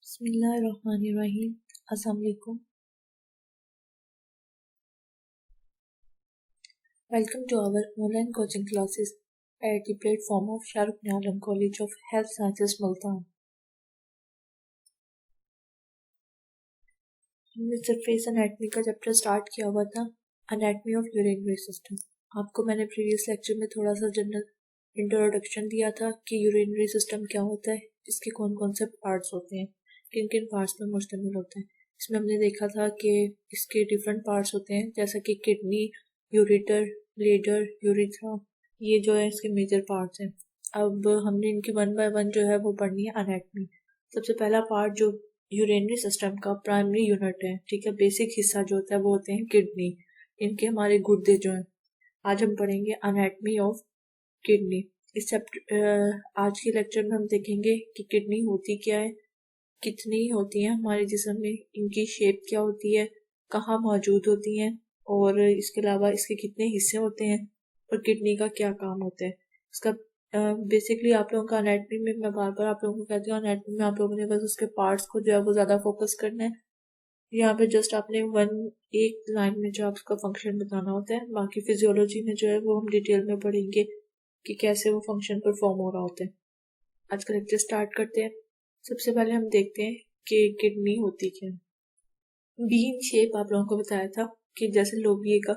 बिस्मिल्लाहिर्रहमानिर्रहीम। अस्सलाम वालेकुम। Welcome to our online coaching classes at the platform of Shahrukh Alam College of Health Sciences, Multan. हमने surface anatomy का chapter start किया हुआ था, एनाटमी ऑफ यूरिनरी सिस्टम। आपको मैंने प्रीवियस लेक्चर में थोड़ा सा जनरल इंट्रोडक्शन दिया था कि यूरिनरी सिस्टम क्या होता है, इसके कौन कौन से पार्ट्स होते हैं, किन किन पार्ट्स पर मुश्तमिल होता है। इसमें हमने देखा था कि इसके डिफरेंट पार्ट्स होते हैं, जैसा कि किडनी, यूरेटर, ब्लैडर, यूरिथ्रा, ये जो है इसके मेजर पार्ट्स हैं। अब हमने इनकी वन बाय वन जो है वो पढ़नी है एनाटमी। सबसे पहला पार्ट जो यूरिनरी सिस्टम का प्राइमरी यूनिट है, ठीक है, बेसिक हिस्सा जो होता है वो होते हैं किडनी। इनके हमारे गुर्दे जो हैं। आज हम पढ़ेंगे एनाटमी ऑफ किडनी। इस चैप्टर आज के लेक्चर में हम देखेंगे कि किडनी होती क्या है, कितनी होती हैं हमारे जिस्म में, इनकी शेप क्या होती है, कहाँ मौजूद होती हैं, और इसके अलावा इसके कितने हिस्से होते हैं और किडनी का क्या काम होता है। इसका बेसिकली आप लोगों का एनाटमी में, मैं बार बार आप लोगों को कहती हूँ, एनाटमी में आप लोगों ने बस उसके पार्ट्स को जो है वो ज़्यादा फोकस करना है। यहाँ पे जस्ट आपने एक लाइन में जो है उसका फंक्शन बताना होता है। बाकी फिजियोलॉजी में जो है वो हम डिटेल में पढ़ेंगे कि कैसे वो फंक्शन परफॉर्म हो रहा होता है। आज का लेक्चर स्टार्ट करते हैं। सबसे पहले हम देखते हैं कि किडनी होती क्या है। बी इन शेप आप लोगों को बताया था कि जैसे लोबिये का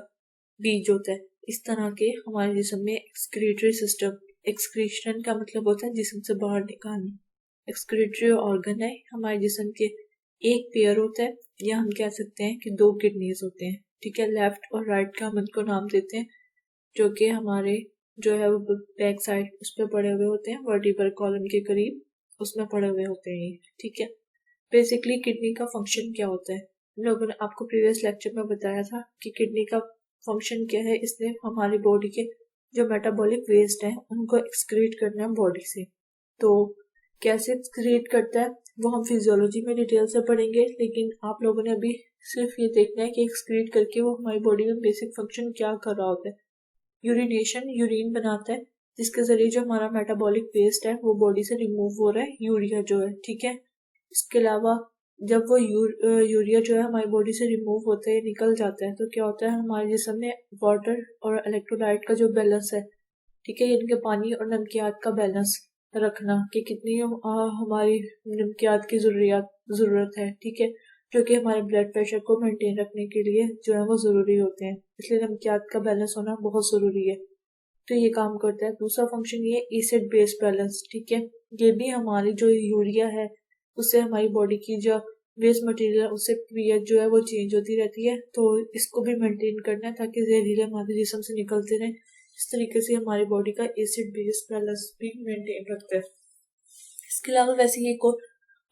बीज होता है, इस तरह के हमारे जिस्म में एक्सक्रीटरी सिस्टम, एक्सक्रीशन का मतलब होता है जिस्म से बाहर निकालना। एक्सक्रीटरी ऑर्गन है हमारे जिस्म के, एक पेयर होता है, या हम कह सकते हैं कि दो किडनीज होते हैं, ठीक है। लेफ्ट और राइट का हम इनको नाम देते हैं, जो कि हमारे जो है वो बैक साइड उस पर पड़े हुए होते हैं, वर्टिब्रल कॉलम के करीब उसमें पड़े हुए होते हैं, ठीक है। बेसिकली किडनी का फंक्शन क्या होता है, हम लोगों ने आपको प्रीवियस लेक्चर में बताया था कि किडनी का फंक्शन क्या है। इसने हमारी बॉडी के जो मेटाबॉलिक वेस्ट है उनको एक्सक्रीट करना है बॉडी से। तो कैसे एक्सक्रीट करता है वो हम फिजियोलॉजी में डिटेल से पढ़ेंगे, लेकिन आप लोगों ने अभी सिर्फ ये देखना है कि एक्सक्रीट करके वो हमारी बॉडी में बेसिक फंक्शन क्या कर रहा होता है। यूरिनेशन, यूरिन बनाता है, जिसके जरिए जो हमारा मेटाबॉलिक वेस्ट है वो बॉडी से रिमूव हो रहा है, यूरिया जो है, ठीक है। इसके अलावा जब वो यूरिया जो है हमारी बॉडी से रिमूव होता है, निकल जाता है, तो क्या होता है हमारे जिस्म में वाटर और इलेक्ट्रोलाइट का जो बैलेंस है, ठीक है, यानी कि पानी और नमकियात का बैलेंस रखना कि कितनी हमारी नमकियात की जरूरत है, ठीक है, जो कि हमारे ब्लड प्रेशर को मेंटेन रखने के लिए जो है वो ज़रूरी होते हैं। इसलिए नमकियात का बैलेंस होना बहुत ज़रूरी है। तो ये काम करता है। दूसरा फंक्शन ये एसिड बेस बैलेंस, ठीक है। ये भी हमारी जो यूरिया है उससे हमारी बॉडी की जो वेस्ट मटेरियल उससे पीएच जो है वो चेंज होती रहती है, तो इसको भी मेंटेन करना है ताकि जहरीले हमारे जिस्म से निकलते रहें। इस तरीके से हमारी बॉडी का एसिड बेस बैलेंस भी मेंटेन रखता है। इसके अलावा वैसे एक और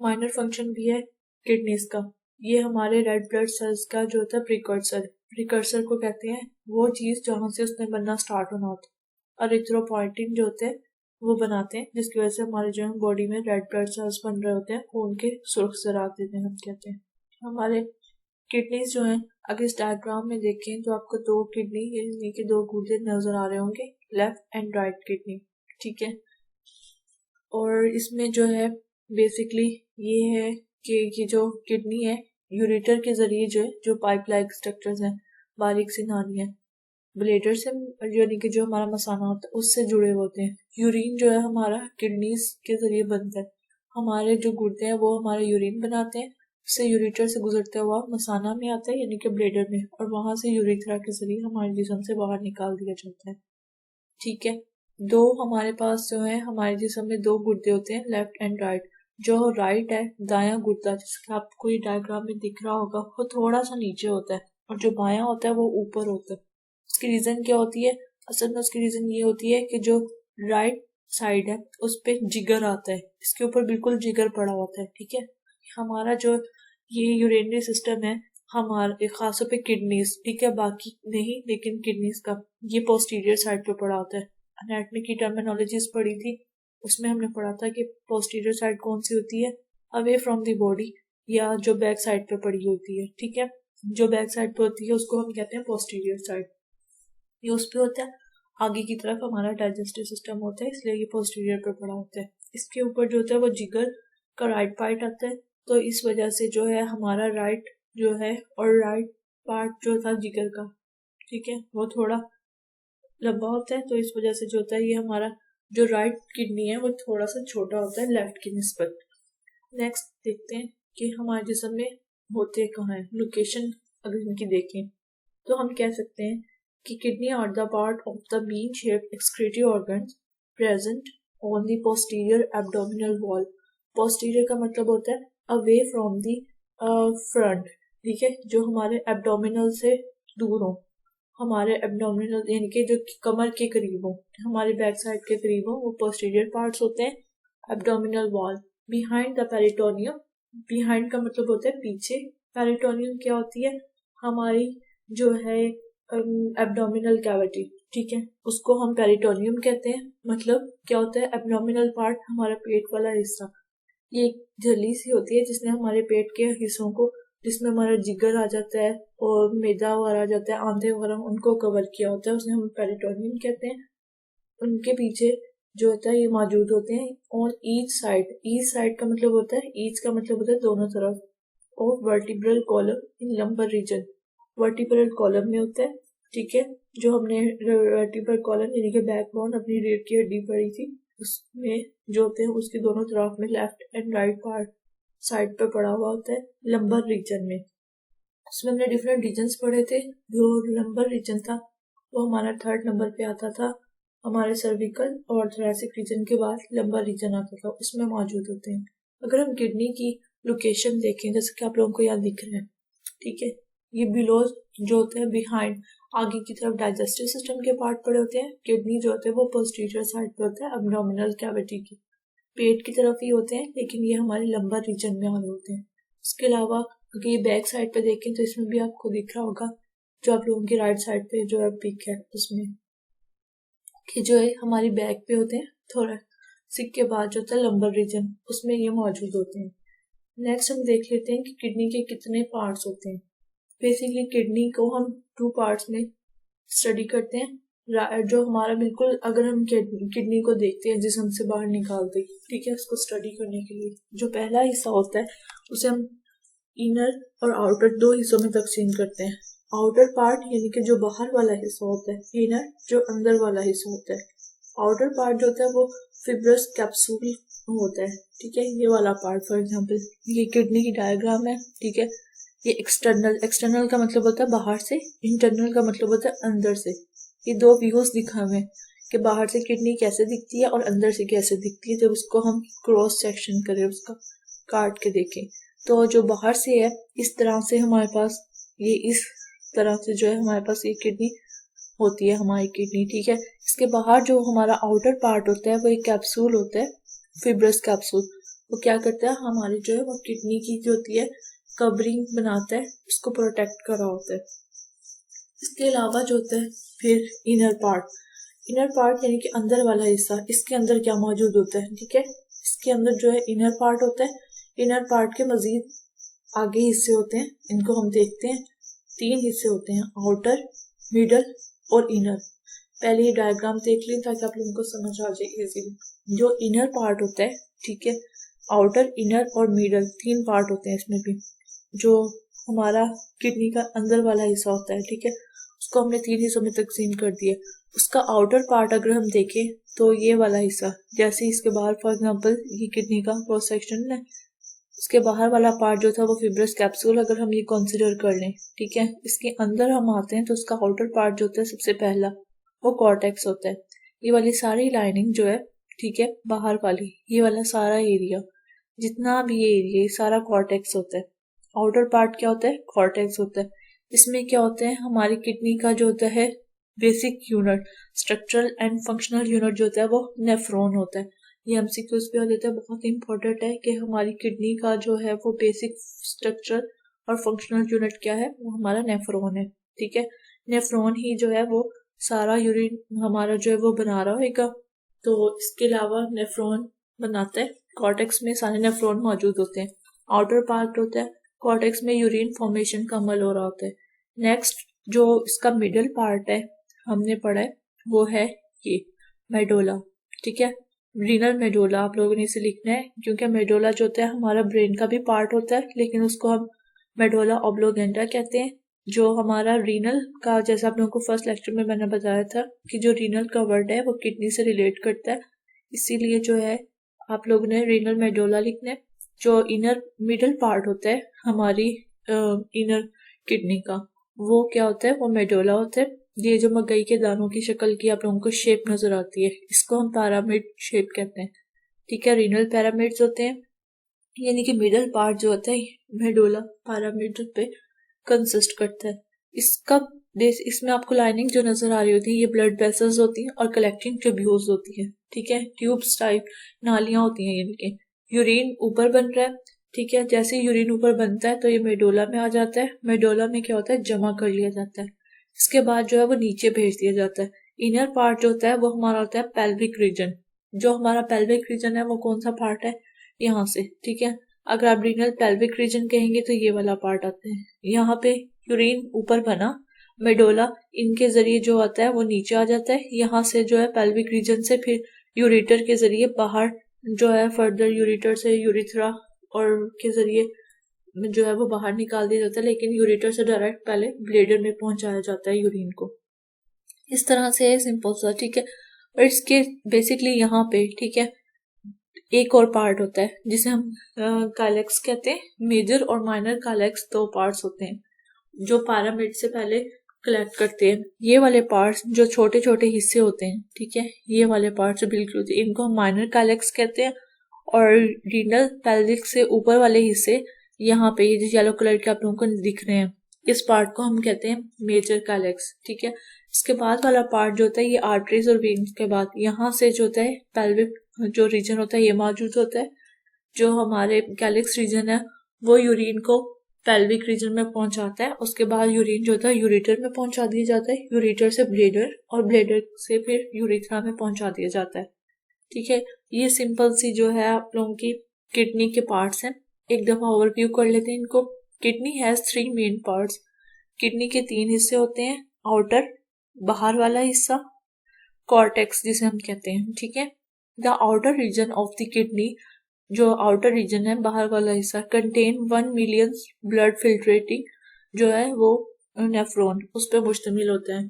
माइनर फंक्शन भी है किडनीज का। ये हमारे रेड ब्लड सेल्स का जो होता है प्रिकर्सर को कहते हैं, वो चीज जहाँ से उसने बनना स्टार्ट होना होता है। और इरिथ्रोपोइटिन जो होते हैं वो बनाते हैं, जिसकी वजह से हमारे जो है बॉडी में रेड ब्लड सेल्स बन रहे होते हैं, खून के सुर्ख ज़रात देते हैं, हम कहते हैं। हमारे किडनीज जो हैं, अगर इस डायग्राम में देखें तो आपको दो किडनी यानी कि दो गुर्दे नजर आ रहे होंगे, लेफ्ट एंड राइट किडनी, ठीक है। और इसमें जो है बेसिकली ये है कि ये जो किडनी है यूरेटर के जरिए जो है, जो पाइप लाइक स्ट्रक्चर्स हैं, बारीक सी नालियां, ब्लेडर से यानी कि जो हमारा मसाना होता है उससे जुड़े होते हैं। यूरिन जो है हमारा किडनीज के जरिए बनता है। हमारे जो गुर्दे हैं वो हमारे यूरिन बनाते हैं, उससे यूरेटर से गुजरता हुआ मसाना में आता है यानी कि ब्लेडर में, और वहां से यूरिथ्रा के जरिए हमारे जिस्म से बाहर निकाल दिया जाता है, ठीक है। दो हमारे पास जो है हमारे जिस्म में दो गुर्दे होते हैं, लेफ्ट एंड राइट। जो राइट है दायां गुर्दा, जिसका आपको ये डायग्राम में दिख रहा होगा, वो थोड़ा सा नीचे होता है, और जो बायां होता है वो ऊपर होता है। उसकी रीजन क्या होती है, असल में उसकी रीजन ये होती है कि जो राइट साइड है उस पे जिगर आता है, इसके ऊपर बिल्कुल जिगर पड़ा होता है, ठीक है। हमारा जो ये यूरिनरी सिस्टम है हमारे खासतौर पे किडनीज, ठीक है, बाकी नहीं, लेकिन किडनीज का ये पोस्टीरियर साइड पे पड़ा होता है। एनाटॉमी की टर्मिनोलॉजीज पढ़ी थी, उसमें हमने पढ़ा था कि पोस्टीरियर साइड कौन सी होती है, अवे फ्रॉम द बॉडी, या जो बैक साइड पे पड़ी होती है, ठीक है। जो बैक साइड पे होती है उसको हम कहते हैं पोस्टीरियर साइड। ये उस पे होता है, आगे की तरफ हमारा डाइजेस्टिव सिस्टम होता है, इसलिए ये पोस्टीरियर पे पड़ा होता है। इसके ऊपर जो होता है वो जिगर का राइट पार्ट आता है, तो इस वजह से जो है हमारा राइट जो है और राइट पार्ट जो था जिगर का, ठीक है, वो थोड़ा लंबा होता है। तो इस वजह से जो होता है ये हमारा जो राइट किडनी है वो थोड़ा सा छोटा होता है लेफ्ट की निस्बत। नेक्स्ट देखते हैं कि हमारे जिस्म में होते कहाँ है, लोकेशन अगर इनकी देखें तो हम कह सकते हैं कि kidney are the part of the bean shaped excretory organs present on the posterior abdominal wall. Posterior का मतलब होता है अवे फ्रॉम द फ्रंट, ठीक है, जो हमारे एब्डोमिनल से दूर हो, हमारे एब्डोमिनल यानी कि जो कमर के करीब हो, हमारे बैक साइड के करीब हो, वो पोस्टीरियर पार्ट्स होते हैं। Abdominal wall behind the peritoneum, behind का मतलब होता है पीछे, पेरिटोनियम क्या होती है, हमारी जो है एब्डोमिनल कैविटी, ठीक है, उसको हम पेरिटोनियम कहते हैं। मतलब क्या होता है, एब्डोमिनल पार्ट हमारा पेट वाला हिस्सा, ये एक झिल्ली सी होती है जिसने हमारे पेट के हिस्सों को, जिसमें हमारा जिगर आ जाता है और मैदा वगैरह आ जाता है, आंतें वगैरह, उनको कवर किया होता है, उसे हम पेरिटोनियम कहते हैं। उनके पीछे जो होता है ये मौजूद होते हैं और ईच साइड का मतलब होता है, ईच का मतलब होता है दोनों तरफ, और vertebral column in lumbar region, vertebral column में होता है, ठीक है, जो हमने वर्टिब्रल कॉलम यानी कि बैकबोन अपनी रीढ़ की हड्डी पढ़ी थी, उसमें जो होते हैं उसके दोनों तरफ में left and right part side पे पड़ा हुआ होता है लंबर रीजन में। उसमें हमने डिफरेंट रीजन्स पढ़े थे। जो लंबर रीजन था वो हमारा 3rd नंबर पे आता था, हमारे सर्विकल और थोरेसिक रीजन के बाद लंबर रीजन आता था, उसमें मौजूद होते हैं। अगर हम किडनी की लोकेशन देखें, जैसे कि आप लोगों को यहाँ दिख रहा है, ठीक है, ये बिलो जो होता है बिहाइंड, आगे की तरफ डाइजेस्टिव सिस्टम के पार्ट पड़े होते हैं। किडनी जो होते हैं वो पोस्टीरियर साइड पे होता है एब्डोमिनल कैविटी की, पेट की तरफ ही होते हैं, लेकिन ये हमारे लंबर रीजन में आ रहे होते हैं। उसके अलावा अगर ये बैक साइड पे देखें तो इसमें भी आपको दिख रहा होगा, जो आप लोगों की राइट साइड पे जो है पिक है, उसमें कि जो है हमारी बैक पे होते हैं, थोड़ा सिक के बाद जो होता है लंबर रीजन, उसमें ये मौजूद होते हैं। नेक्स्ट हम देख लेते हैं कि किडनी के कितने पार्ट्स होते हैं। बेसिकली किडनी को हम 2 पार्ट्स में स्टडी करते हैं। जो हमारा बिल्कुल, अगर हम किडनी को देखते हैं जिसम से बाहर निकालते, ठीक है, उसको स्टडी करने के लिए जो पहला हिस्सा होता है उसे हम इनर और आउटर 2 हिस्सों में तकसीम करते हैं। आउटर पार्ट यानी कि जो बाहर वाला हिस्सा होता है, इनर जो अंदर वाला हिस्सा होता है। आउटर पार्ट जो होता है वो फिब्रस कैप्सूल होता है, ठीक है, ये वाला पार्ट। फॉर एग्जांपल ये किडनी की डायग्राम है, ठीक है, ये एक्सटर्नल का मतलब होता है बाहर से, इंटरनल का मतलब होता है अंदर से। ये 2 व्यूज दिखा हुए कि बाहर से किडनी कैसे दिखती है और अंदर से कैसे दिखती है। जब उसको हम क्रॉस सेक्शन करें, उसका काट के देखें, तो जो बाहर से है इस तरह से हमारे पास, ये इस तरह से जो है हमारे पास ये किडनी होती है, हमारी किडनी, ठीक है। इसके बाहर जो हमारा आउटर पार्ट होता है वो एक कैप्सूल होता है, फिब्रस कैप्सूल। वो क्या करता है, हमारी जो है वो किडनी की जो होती है कवरिंग बनाता है, उसको प्रोटेक्ट कर रहा होता है। इसके अलावा जो होता है फिर इनर पार्ट यानी कि अंदर वाला हिस्सा, इसके अंदर क्या मौजूद होता है, ठीक है, इसके अंदर जो है इनर पार्ट होता है। इनर पार्ट के मजीद आगे हिस्से होते हैं, इनको हम देखते हैं, 3 हिस्से होते हैं, आउटर, मिडल और इनर। पहले ये डायग्राम देख लें ताकि आप लोगों को समझ आ जाए इजीली। जो इनर पार्ट होता है, ठीक है, आउटर, इनर और मिडल 3 पार्ट होते हैं इसमें भी। जो हमारा किडनी का अंदर वाला हिस्सा होता है, ठीक है, उसको हमने 3 हिस्सों में तकसीम कर दिया। उसका आउटर पार्ट अगर हम देखें तो ये वाला हिस्सा, जैसे इसके बाहर फॉर एग्जांपल ये किडनी का क्रॉस सेक्शन है, इसके बाहर वाला पार्ट जो था वो फिब्रस कैप्सूल अगर हम ये कंसीडर कर लें, ठीक है। इसके अंदर हम आते हैं तो उसका आउटर पार्ट जो होता है सबसे पहला वो कॉर्टेक्स होता है। ये वाली सारी लाइनिंग जो है, ठीक है, बाहर वाली ये वाला सारा एरिया, जितना भी ये एरिया, सारा कॉर्टेक्स होता है। आउटर पार्ट क्या होता है, कॉर्टेक्स होता है। इसमें क्या होता है, हमारी किडनी का जो होता है basic unit, structural and functional unit जो होता है वो नेफ्रॉन होता है। ये एमसीक्यूज पे आ जाता है, बहुत इंपॉर्टेंट है कि हमारी किडनी का जो है वो बेसिक स्ट्रक्चर और फंक्शनल यूनिट क्या है, वो हमारा नेफ्रॉन है, ठीक है। नेफ्रॉन ही जो है वो सारा यूरिन हमारा जो है वो बना रहा होगा। तो इसके अलावा नेफ्रॉन बनाता है, कॉर्टेक्स में सारे नेफ्रॉन मौजूद होते हैं। आउटर पार्ट होता है, कॉर्टेक्स में यूरिन फॉर्मेशन का अमल हो रहा होता है। नेक्स्ट जो इसका मिडल पार्ट है हमने पढ़ा है वो है ये मेडोला, ठीक है। रीनल मेडोला आप लोगों ने इसे लिखना है, क्योंकि मेडोला जो होता है हमारा ब्रेन का भी पार्ट होता है, लेकिन उसको हम मेडोला ऑब्लोगेंटा कहते हैं। जो हमारा रीनल का, जैसा आप लोगों को फर्स्ट लेक्चर में मैंने बताया था कि जो रीनल का वर्ड है वो किडनी से रिलेट करता है, इसीलिए जो है आप लोगों ने रीनल मेडोला लिखना है। जो इनर मिडल पार्ट होता है हमारी इनर किडनी का, वो क्या होता है, वो मेडोला होता है। ये जो मकई के दानों की शक्ल की आप लोगों को शेप नजर आती है, इसको हम पैरामिड शेप कहते हैं। ठीक है, रीनल पैरामिड्स होते हैं, यानी कि मिडल पार्ट जो होता है मेडोला पैरामिड पे कंसिस्ट करता है। इसका बेस, इसमें आपको लाइनिंग जो नजर आ रही होती है ये ब्लड वेसल्स होती हैं और कलेक्टिंग ट्यूब्यूल्स होती है। ठीक है, ट्यूब्स टाइप नालियां होती हैं इनके। यूरिन ऊपर बन रहा है, ठीक है, जैसे यूरिन ऊपर बनता है तो ये मेडोला में आ जाता है। मेडोला में क्या होता है, जमा कर लिया जाता है। इसके बाद जो है वो नीचे भेज दिया जाता है। इनर पार्ट जो होता है वो हमारा होता है पेल्विक रीजन। जो हमारा पेल्विक रीजन है वो कौन सा पार्ट है, यहाँ से। ठीक है, अगर आप रीनल पेल्विक रीजन कहेंगे तो ये वाला पार्ट आता है। यहाँ पे यूरिन ऊपर बना, मेडोला इनके जरिए जो आता है वो नीचे आ जाता है। यहाँ से जो है पेल्विक रीजन से फिर यूरेटर के जरिए बाहर जो है फर्दर यूरेटर से यूरिथ्रा और के जरिए जो है वो बाहर निकाल दिया जाता है, लेकिन यूरेटर से डायरेक्ट पहले ब्लेडर में पहुंचाया जाता है यूरिन को। इस तरह से सिंपल सा। ठीक है, और इसके बेसिकली यहाँ पे, ठीक है, एक और पार्ट होता है जिसे हम काइलेक्स कहते हैं। मेजर और माइनर काइलेक्स दो पार्ट्स होते हैं जो पैरामिड से पहले कलेक्ट करते हैं। ये वाले पार्ट्स जो छोटे छोटे हिस्से होते हैं, ठीक है, ये वाले पार्ट्स जो बिल्कुल होते हैं इनको हम माइनर काइलेक्स कहते हैं। और रीनल पेल्विक से ऊपर वाले हिस्से, यहाँ पे ये जो येलो कलर के आप लोगों को दिख रहे हैं, इस पार्ट को हम कहते हैं मेजर काइलेक्स। ठीक है, इसके बाद वाला पार्ट जो होता है ये आर्टरीज और वेन्स के बाद यहाँ से जो होता है पेल्विक जो रीजन होता है ये मौजूद होता है। जो हमारे कैलिक्स रीजन है वो यूरिन को पेल्विक रीजन में पहुंचाता है। उसके बाद यूरिन जो होता है यूरेटर में पहुंचा दिया जाता है, यूरेटर से ब्लेडर और ब्लेडर से फिर यूरिथ्रा में पहुंचा दिया जाता है। ठीक है, ये सिंपल सी जो है आप लोगों की किडनी के पार्ट्स हैं। एक दफा ओवरव्यू कर लेते हैं इनको। Kidney has 3 main parts. Kidney के 3 हिस्से होते हैं, आउटर बाहर वाला हिस्सा, कॉर्टेक्स जिसे हम कहते हैं। ठीक है, the outer region of the kidney, जो आउटर रीजन है बाहर वाला हिस्सा, कंटेन 1 मिलियन ब्लड फिल्ट्रेटिंग जो है वो नेफ्रॉन उस पर मुश्तमिल होता है।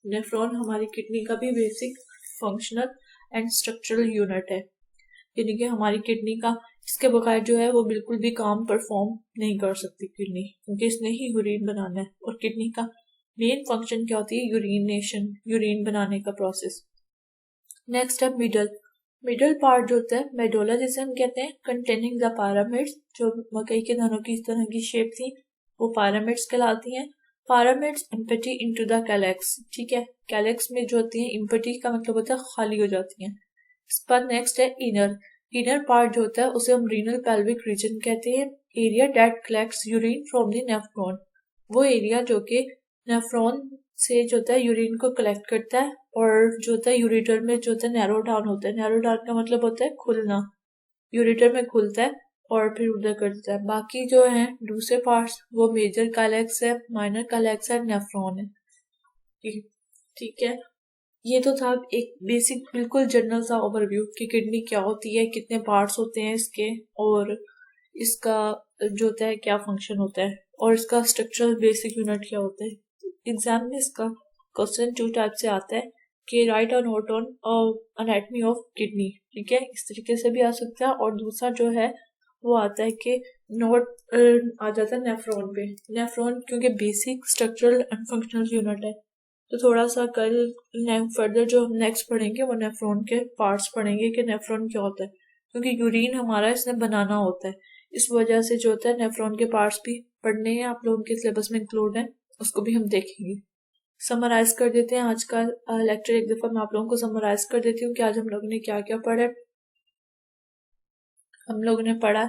नेफ्रॉन हमारी किडनी का भी basic functional and structural unit है, यानी कि हमारी किडनी का, इसके बगैर जो है वो बिल्कुल भी काम परफॉर्म नहीं कर सकती किडनी, क्योंकि इसने ही यूरिन बनाना है। और किडनी का मेन फंक्शन क्या होती है, यूरिनेशन, यूरिन बनाने का प्रोसेस। नेक्स्ट है मिडल। मिडल पार्ट जो होता है मेडोला जिसे हम कहते हैं, कंटेनिंग द पैरामिड्स, जो मकई के दानों की इस तरह की शेप थी वो पैरामिड्स कहलाती हैं। Pyramids empty into the calyx. ठीक है, कैलेक्स में जो होती है, एम्पटी का मतलब होता है खाली हो जाती हैं। इस पर नेक्स्ट है इनर। इनर पार्ट जो होता है उसे हम रीनल पेल्विक रीजन कहते हैं। Area that collects urine from the nephron, वो एरिया जो कि नेफ्रॉन से जो होता है यूरिन को कलेक्ट करता है और जो होता है यूरेटर में जो होता है नैरो डाउन होता है। नैरो डाउन का मतलब होता है खुलना, यूरेटर में खुलता है और फिर उधर करता है। बाकी जो है दूसरे पार्ट्स वो मेजर काइलेक्स है, माइनर काइलेक्स है, नेफ्रॉन है। ठीक है, ये तो था एक बेसिक बिल्कुल जनरल सा ओवरव्यू कि किडनी क्या होती है, कितने पार्ट्स होते हैं इसके, और इसका जो होता है क्या फंक्शन होता है, और इसका स्ट्रक्चरल बेसिक यूनिट क्या होता है। एग्जाम में इसका क्वेश्चन 2 टाइप से आता है कि राइट और note on anatomy of kidney. ठीक है, इस तरीके से भी आ सकता है। और दूसरा जो है वो आता है कि नोट आ जाता है नेफ्रॉन पे। नेफ्रॉन क्योंकि basic structural and functional unit है, तो थोड़ा सा कल फर्दर जो हम नेक्स्ट पढ़ेंगे वो नेफ्रॉन के पार्ट्स पढ़ेंगे कि नेफ्रॉन क्या होता है, क्योंकि यूरिन हमारा इसने बनाना होता है। इस वजह से जो होता है नेफ्रॉन के पार्ट्स भी पढ़ने हैं, आप लोगों के सिलेबस में इंक्लूड है, उसको भी हम देखेंगे। समराइज कर देते हैं आज का लेक्चर। एक दफा मैं आप लोगों को समराइज कर देती हूँ कि आज हम लोगों ने क्या क्या पढ़ा है। हम लोगों ने पढ़ा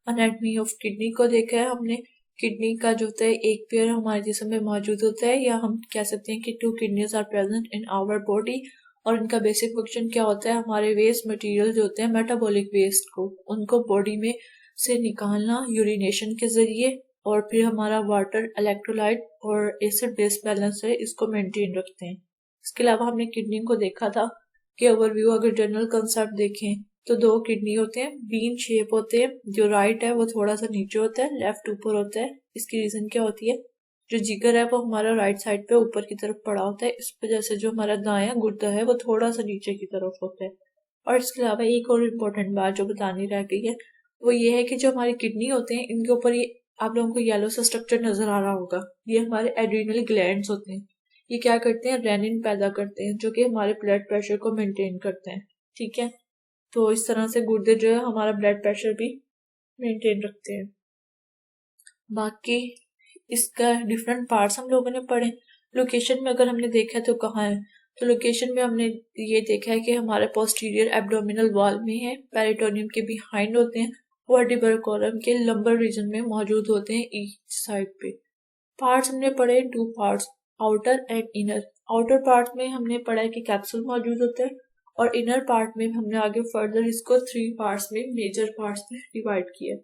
एनाटॉमी ऑफ किडनी को देखा है हमने। किडनी का जो होता है एक पेयर हमारे जिस्म में मौजूद होता है, या हम कह सकते हैं कि 2 kidneys are present in our body. और इनका बेसिक फंक्शन क्या होता है, हमारे वेस्ट मटेरियल जो होते हैं मेटाबॉलिक वेस्ट को, उनको बॉडी में से निकालना यूरिनेशन के जरिए, और फिर हमारा वाटर, इलेक्ट्रोलाइट और एसिड बेस बैलेंस है इसको मेंटेन रखते हैं। इसके अलावा हमने किडनी को देखा था कि ओवरव्यू अगर जनरल कंसेप्ट देखें तो 2 किडनी होते हैं, बीन शेप होते हैं, जो राइट है वो थोड़ा सा नीचे होता है, लेफ्ट ऊपर होता है। इसकी रीजन क्या होती है, जो जिगर है वो हमारा राइट साइड पे ऊपर की तरफ पड़ा होता है, इस वजह से जो हमारा दायां गुर्दा है वो थोड़ा सा नीचे की तरफ होता है। और इसके अलावा एक और इम्पोर्टेंट बात जो बतानी रह गई है वो ये है कि जो हमारी किडनी होते हैं इनके ऊपर ये आप लोगों को येलो सा स्ट्रक्चर नजर आ रहा होगा, ये हमारे एड्रीनल ग्लैंड्स होते हैं। ये क्या करते हैं, रेनिन पैदा करते हैं जो कि हमारे ब्लड प्रेशर को मेंटेन करते हैं। ठीक है, तो इस तरह से गुर्दे जो है हमारा ब्लड प्रेशर भी मेंटेन रखते हैं। बाकी इसका डिफरेंट पार्ट्स हम लोगों ने पढ़े। लोकेशन में अगर हमने देखा तो कहाँ है, तो लोकेशन में हमने ये देखा है कि हमारे पोस्टीरियर एब्डोमिनल वॉल में है, पेरिटोनियम के बिहाइंड होते हैं, वर्टिब्रल कॉलम के लंबर रीजन में मौजूद होते हैं ईच साइड पे। पार्ट्स हमने पढ़े 2 parts, outer and inner. Outer part में हमने पढ़ा है कि कैप्सूल मौजूद होता है, और इनर पार्ट में हमने आगे फर्दर इसको 3 पार्ट्स में, मेजर पार्ट्स में डिवाइड किया।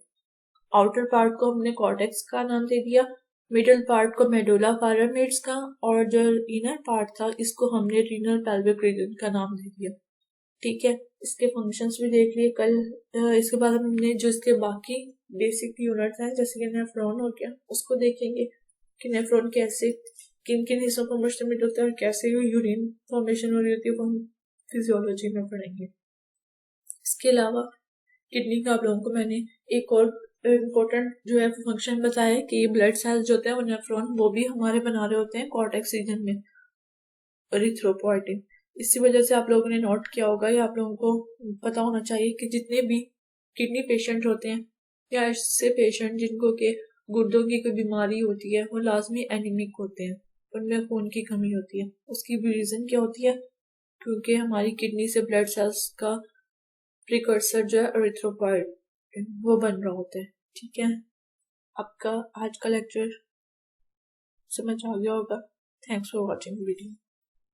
आउटर पार्ट को हमने कॉर्टेक्स का नाम दे दिया, मिडिल पार्ट को मेडुला पायरामिड्स का, और जो इनर पार्ट था इसको हमने रीनल पेल्विक रीजन का नाम दे दिया। ठीक है, इसके फंक्शंस भी देख लिए कल। इसके बाद हमने जो इसके बाकी बेसिक यूनिट्स हैं जैसे कि नेफ्रॉन हो गया उसको देखेंगे कि नेफ्रॉन कैसे किन किन हिस्सों को मुश्तमिल होता है और कैसे यूरिन फॉर्मेशन हो रही होती है, वो हम फिजियोलॉजी में पढ़ेंगे। इसके अलावा किडनी का आप लोगों को मैंने एक और इम्पोर्टेंट जो है फंक्शन बताया कि ये ब्लड सेल्स जो होते हैं वो नेफ्रॉन वो भी हमारे बना रहे होते हैं कॉर्टेक्स रीजन में, एरिथ्रोपोइटिन। इसी वजह से आप लोगों ने नोट किया होगा या आप लोगों को पता होना चाहिए कि जितने भी किडनी पेशेंट होते हैं या ऐसे पेशेंट जिनको के गुर्दों की कोई बीमारी होती है वो लाजमी एनीमिक होते हैं, उनमें खून की कमी होती है। उसकी भी रीजन क्या होती है, क्योंकि हमारी किडनी से ब्लड सेल्स का प्रिकर्सर जो है एरिथ्रोपोइटिन वो बन रहा होता है। ठीक है, आपका आज का लेक्चर समझ आ गया होगा। Thanks for watching video.